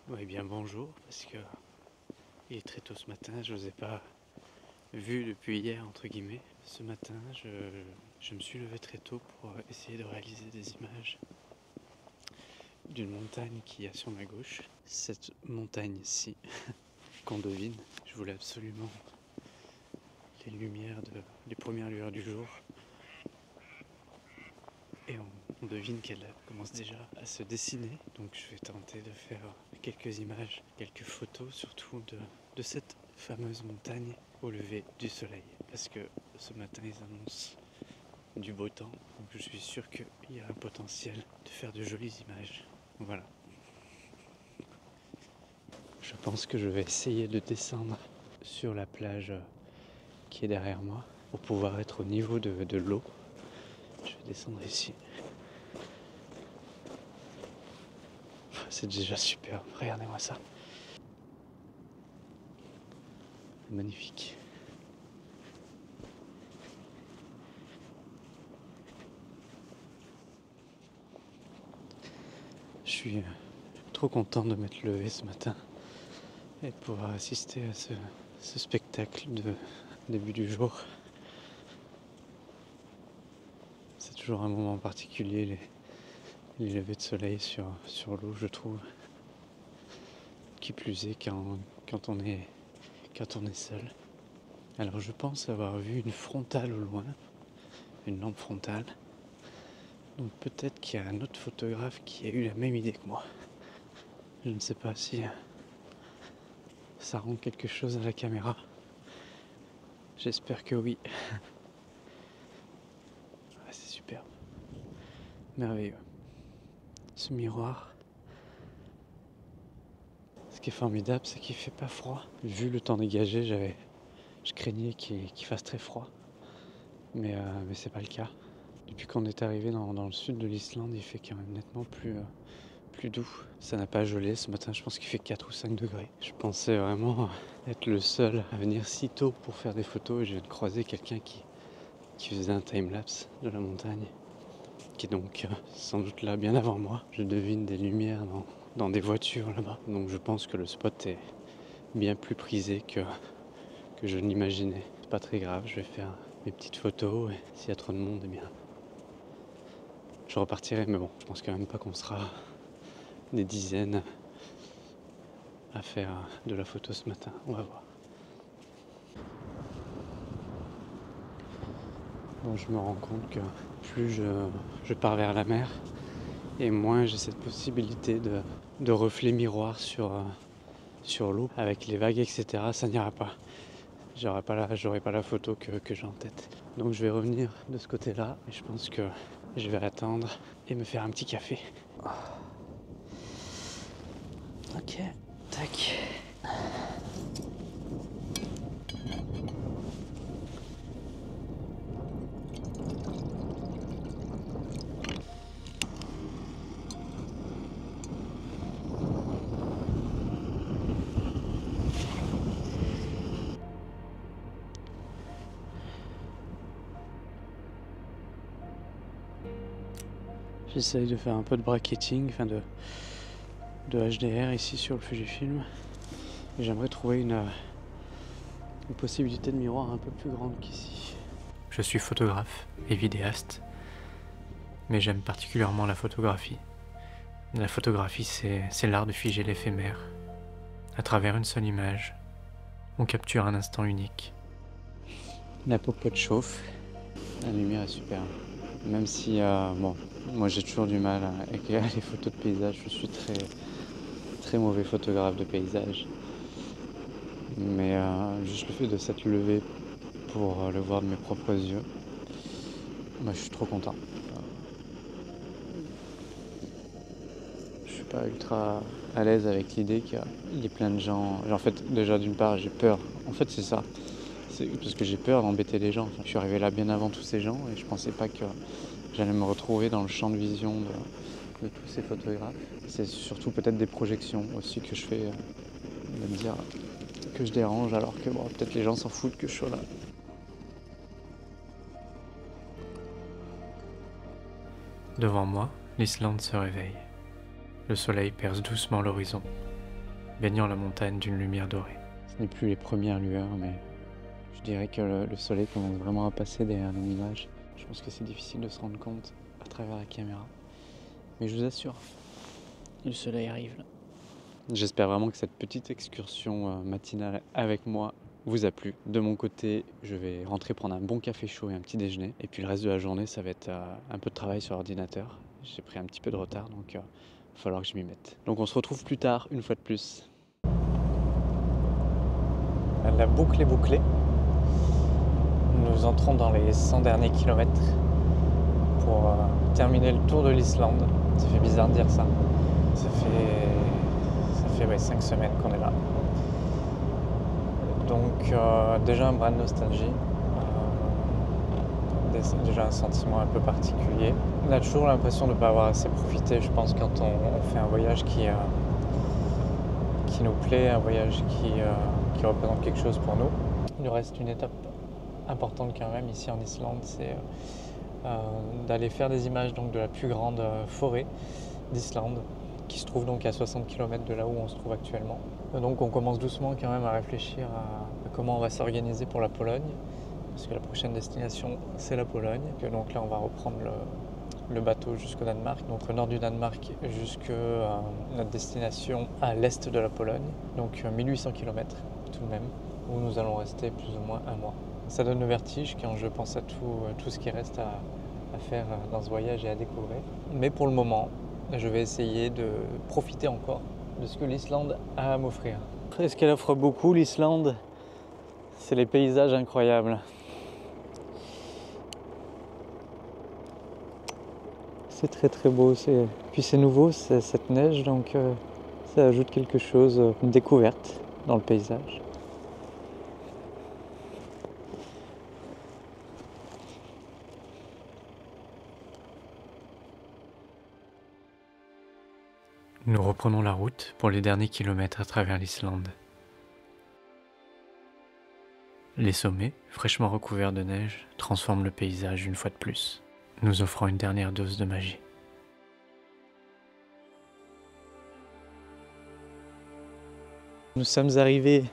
Oui, bien bonjour, parce que il est très tôt ce matin, je ne vous ai pas vu depuis hier, entre guillemets. Ce matin, je me suis levé très tôt pour essayer de réaliser des images d'une montagne qui y a sur ma gauche. Cette montagne-ci, qu'on devine, je voulais absolument les premières lueurs du jour. Et on devine qu'elle commence déjà à se dessiner. Donc je vais tenter de faire quelques images, quelques photos surtout de cette fameuse montagne au lever du soleil. Parce que ce matin ils annoncent du beau temps. Donc je suis sûr qu'il y a un potentiel de faire de jolies images. Voilà. Je pense que je vais essayer de descendre sur la plage qui est derrière moi pour pouvoir être au niveau de l'eau. Je vais descendre ici. C'est déjà super, regardez-moi ça. Magnifique. Je suis trop content de m'être levé ce matin et de pouvoir assister à ce spectacle de début du jour. C'est toujours un moment particulier, les levées de soleil sur l'eau, je trouve. Qui plus est quand on est seul. Alors je pense avoir vu une frontale au loin, une lampe frontale. Donc peut-être qu'il y a un autre photographe qui a eu la même idée que moi. Je ne sais pas si ça rend quelque chose à la caméra. J'espère que oui. Ah, c'est superbe. Merveilleux. Ce miroir, ce qui est formidable, c'est qu'il fait pas froid. Vu le temps dégagé, je craignais qu'il fasse très froid. Mais c'est pas le cas. Depuis qu'on est arrivé dans le sud de l'Islande, il fait quand même nettement plus doux. Ça n'a pas gelé. Ce matin, je pense qu'il fait 4 ou 5 degrés. Je pensais vraiment être le seul à venir si tôt pour faire des photos. Et je viens de croiser quelqu'un qui faisait un time-lapse de la montagne, qui est donc sans doute là bien avant moi. Je devine des lumières dans des voitures là-bas. Donc je pense que le spot est bien plus prisé que je ne l'imaginais. C'est pas très grave, je vais faire mes petites photos et s'il y a trop de monde, eh bien je repartirai. Mais bon, je pense quand même pas qu'on sera des dizaines à faire de la photo ce matin. On va voir. Bon, je me rends compte que plus je pars vers la mer et moins j'ai cette possibilité de reflet miroir sur l'eau avec les vagues, etc. Ça n'ira pas. J'aurai pas la photo que j'ai en tête. Donc je vais revenir de ce côté-là et je pense que je vais attendre et me faire un petit café. Ok, tac. J'essaye de faire un peu de bracketing, enfin de HDR ici sur le Fujifilm. Et j'aimerais trouver une possibilité de miroir un peu plus grande qu'ici. Je suis photographe et vidéaste, mais j'aime particulièrement la photographie. La photographie, c'est l'art de figer l'éphémère. À travers une seule image, on capture un instant unique. La popote chauffe, la lumière est superbe. Même si, moi j'ai toujours du mal à écrire les photos de paysage, je suis très mauvais photographe de paysage. Mais juste le fait de s'être levé pour le voir de mes propres yeux, moi je suis trop content. Je suis pas ultra à l'aise avec l'idée qu'il y ait plein de gens. En fait, déjà d'une part, j'ai peur. En fait, c'est ça. C'est parce que j'ai peur d'embêter les gens. Je suis arrivé là bien avant tous ces gens et je pensais pas que j'allais me retrouver dans le champ de vision de tous ces photographes. C'est surtout peut-être des projections aussi que je fais, de me dire que je dérange alors que bon, peut-être les gens s'en foutent que je sois là. Devant moi, l'Islande se réveille. Le soleil perce doucement l'horizon. baignant la montagne d'une lumière dorée. Ce n'est plus les premières lueurs, mais je dirais que le soleil commence vraiment à passer derrière les nuages. Je pense que c'est difficile de se rendre compte à travers la caméra. Mais je vous assure, le soleil arrive là. J'espère vraiment que cette petite excursion matinale avec moi vous a plu. De mon côté, je vais rentrer prendre un bon café chaud et un petit déjeuner. Et puis le reste de la journée, ça va être un peu de travail sur l'ordinateur. J'ai pris un petit peu de retard, donc il va falloir que je m'y mette. Donc on se retrouve plus tard, une fois de plus. La boucle est bouclée. Nous entrons dans les 100 derniers kilomètres pour terminer le tour de l'Islande. Ça fait bizarre de dire ça. Ça fait 5 semaines qu'on est là. Donc déjà un brin de nostalgie, déjà un sentiment un peu particulier. On a toujours l'impression de ne pas avoir assez profité, je pense, quand on fait un voyage qui nous plaît, un voyage qui représente quelque chose pour nous. Il nous reste une étape importante quand même ici en Islande, c'est d'aller faire des images donc, de la plus grande forêt d'Islande, qui se trouve donc à 60 km de là où on se trouve actuellement. Donc on commence doucement quand même à réfléchir à comment on va s'organiser pour la Pologne, parce que la prochaine destination c'est la Pologne. Et donc là on va reprendre le bateau jusqu'au Danemark, donc au nord du Danemark jusqu'à notre destination à l'est de la Pologne, donc 1800 km tout de même, où nous allons rester plus ou moins un mois. Ça donne le vertige quand je pense à tout ce qui reste à faire dans ce voyage et à découvrir. Mais pour le moment, je vais essayer de profiter encore de ce que l'Islande a à m'offrir. Ce qu'elle offre beaucoup, l'Islande, c'est les paysages incroyables. C'est très très beau, puis c'est nouveau, cette neige, donc ça ajoute quelque chose, une découverte dans le paysage. Nous reprenons la route pour les derniers kilomètres à travers l'Islande. Les sommets, fraîchement recouverts de neige, transforment le paysage une fois de plus, nous offrant une dernière dose de magie. Nous sommes arrivés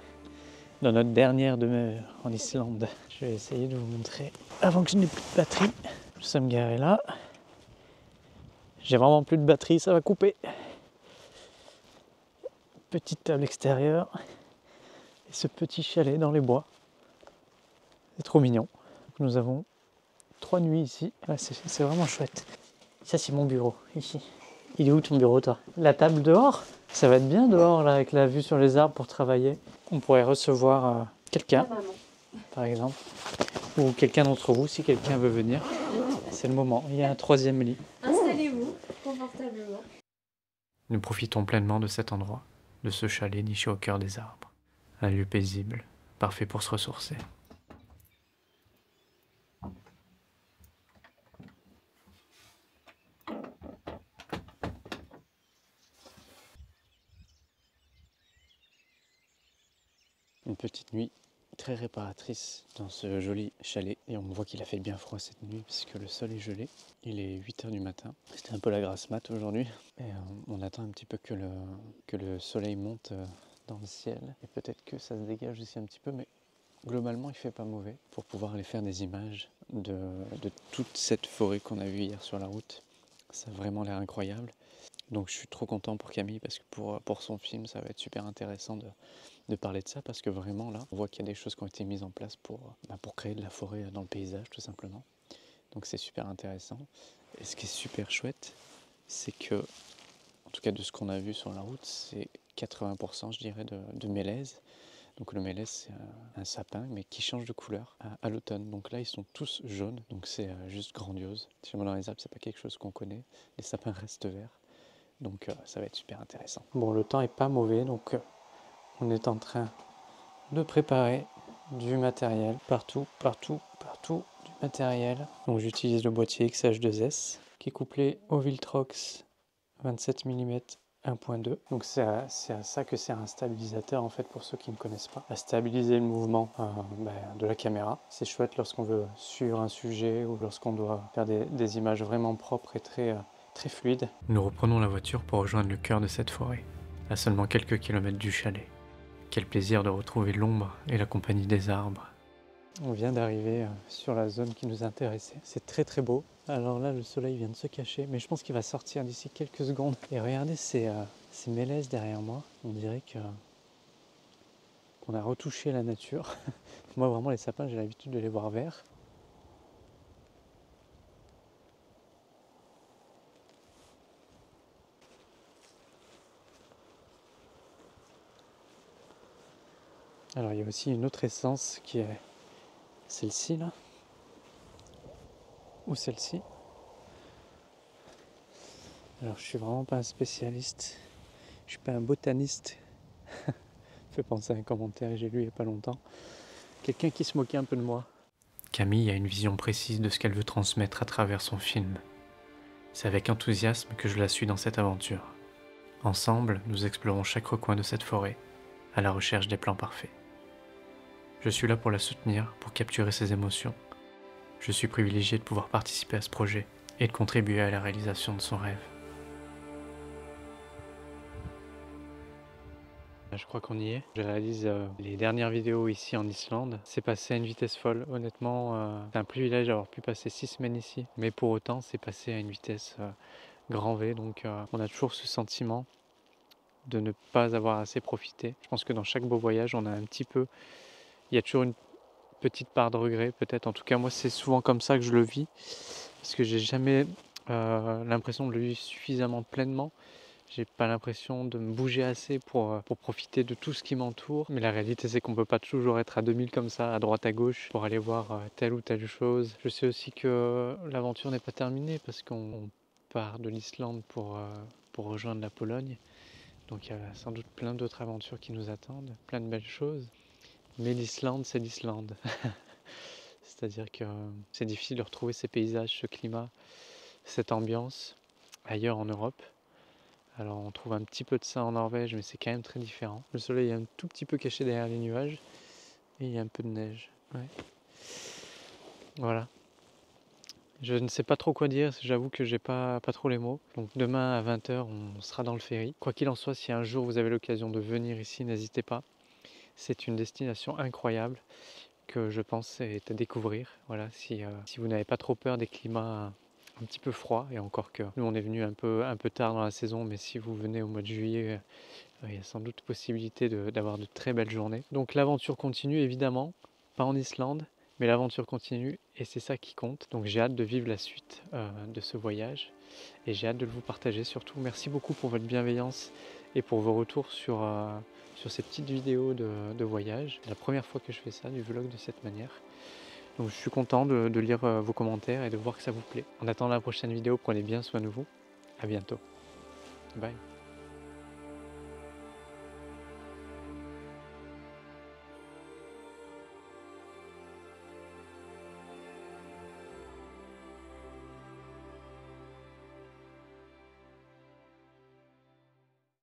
dans notre dernière demeure en Islande. Je vais essayer de vous montrer avant que je n'ai plus de batterie. Nous sommes garés là. J'ai vraiment plus de batterie, ça va couper. Petite table extérieure et ce petit chalet dans les bois. C'est trop mignon. Nous avons 3 nuits ici. Ouais, c'est vraiment chouette. Ça c'est mon bureau, ici. Il est où ton bureau toi? La table dehors? Ça va être bien dehors là avec la vue sur les arbres pour travailler. On pourrait recevoir quelqu'un, par exemple. Ou quelqu'un d'entre vous si quelqu'un veut venir. C'est le moment, il y a un 3e lit. Installez-vous confortablement. Nous profitons pleinement de cet endroit, de ce chalet niché au cœur des arbres. Un lieu paisible, parfait pour se ressourcer. Une petite nuit très réparatrice dans ce joli chalet. Et on voit qu'il a fait bien froid cette nuit puisque le sol est gelé. Il est 8 h du matin. C'était un peu la grasse mat aujourd'hui. Et on attend un petit peu que le soleil monte dans le ciel. Et peut-être que ça se dégage aussi un petit peu, mais globalement il fait pas mauvais pour pouvoir aller faire des images de toute cette forêt qu'on a vue hier sur la route. Ça a vraiment l'air incroyable. Donc je suis trop content pour Camille parce que pour son film ça va être super intéressant de parler de ça parce que vraiment là on voit qu'il y a des choses qui ont été mises en place pour créer de la forêt dans le paysage tout simplement. Donc c'est super intéressant. Et ce qui est super chouette, c'est que, en tout cas de ce qu'on a vu sur la route, c'est 80% je dirais de mélèze. Donc le mélèze c'est un sapin mais qui change de couleur à l'automne. Donc là ils sont tous jaunes, donc c'est juste grandiose. Chez moi dans les Alpes c'est pas quelque chose qu'on connaît, les sapins restent verts. Donc ça va être super intéressant. Bon, le temps est pas mauvais, donc on est en train de préparer du matériel partout du matériel. Donc j'utilise le boîtier XH2S qui est couplé au Viltrox 27 mm 1.2. Donc c'est à ça que sert un stabilisateur en fait pour ceux qui ne connaissent pas. À stabiliser le mouvement de la caméra. C'est chouette lorsqu'on veut suivre un sujet ou lorsqu'on doit faire des images vraiment propres et très fluide. Nous reprenons la voiture pour rejoindre le cœur de cette forêt, à seulement quelques kilomètres du chalet. Quel plaisir de retrouver l'ombre et la compagnie des arbres. On vient d'arriver sur la zone qui nous intéressait. C'est très très beau. Alors là, le soleil vient de se cacher, mais je pense qu'il va sortir d'ici quelques secondes. Et regardez ces mélèzes derrière moi. On dirait qu'on a retouché la nature. Moi, vraiment, les sapins, j'ai l'habitude de les voir verts. Alors, il y a aussi une autre essence qui est celle-ci là, ou celle-ci. Alors, je suis vraiment pas un spécialiste, je suis pas un botaniste. Fait penser à un commentaire que j'ai lu il y a pas longtemps. Quelqu'un qui se moquait un peu de moi. Camille a une vision précise de ce qu'elle veut transmettre à travers son film. C'est avec enthousiasme que je la suis dans cette aventure. Ensemble, nous explorons chaque recoin de cette forêt, à la recherche des plans parfaits. Je suis là pour la soutenir, pour capturer ses émotions. Je suis privilégié de pouvoir participer à ce projet et de contribuer à la réalisation de son rêve. Je crois qu'on y est. Je réalise les dernières vidéos ici en Islande. C'est passé à une vitesse folle. Honnêtement, c'est un privilège d'avoir pu passer 6 semaines ici. Mais pour autant, c'est passé à une vitesse grand V. Donc on a toujours ce sentiment de ne pas avoir assez profité. Je pense que dans chaque beau voyage, on a un petit peu... Il y a toujours une petite part de regret peut-être. En tout cas, moi, c'est souvent comme ça que je le vis. Parce que j'ai jamais l'impression de le vivre suffisamment pleinement. J'ai pas l'impression de me bouger assez pour profiter de tout ce qui m'entoure. Mais la réalité, c'est qu'on peut pas toujours être à 2000 comme ça, à droite à gauche, pour aller voir telle ou telle chose. Je sais aussi que l'aventure n'est pas terminée parce qu'on part de l'Islande pour rejoindre la Pologne. Donc il y a sans doute plein d'autres aventures qui nous attendent, plein de belles choses. Mais l'Islande, c'est l'Islande. C'est-à-dire que c'est difficile de retrouver ces paysages, ce climat, cette ambiance ailleurs en Europe. Alors on trouve un petit peu de ça en Norvège, mais c'est quand même très différent. Le soleil est un tout petit peu caché derrière les nuages et il y a un peu de neige. Ouais. Voilà. Je ne sais pas trop quoi dire, j'avoue que j'ai pas trop les mots. Donc demain à 20h, on sera dans le ferry. Quoi qu'il en soit, si un jour vous avez l'occasion de venir ici, n'hésitez pas. C'est une destination incroyable que je pense est à découvrir. Voilà, si vous n'avez pas trop peur des climats un petit peu froids, et encore que nous on est venu un peu tard dans la saison, mais si vous venez au mois de juillet, il y a sans doute possibilité d'avoir de très belles journées. Donc l'aventure continue évidemment, pas en Islande, mais l'aventure continue et c'est ça qui compte. Donc j'ai hâte de vivre la suite de ce voyage et j'ai hâte de le vous partager surtout. Merci beaucoup pour votre bienveillance et pour vos retours sur ces petites vidéos de voyage. C'est la première fois que je fais ça, du vlog de cette manière. Donc je suis content de lire vos commentaires et de voir que ça vous plaît. En attendant la prochaine vidéo, prenez bien soin de vous. À bientôt. Bye.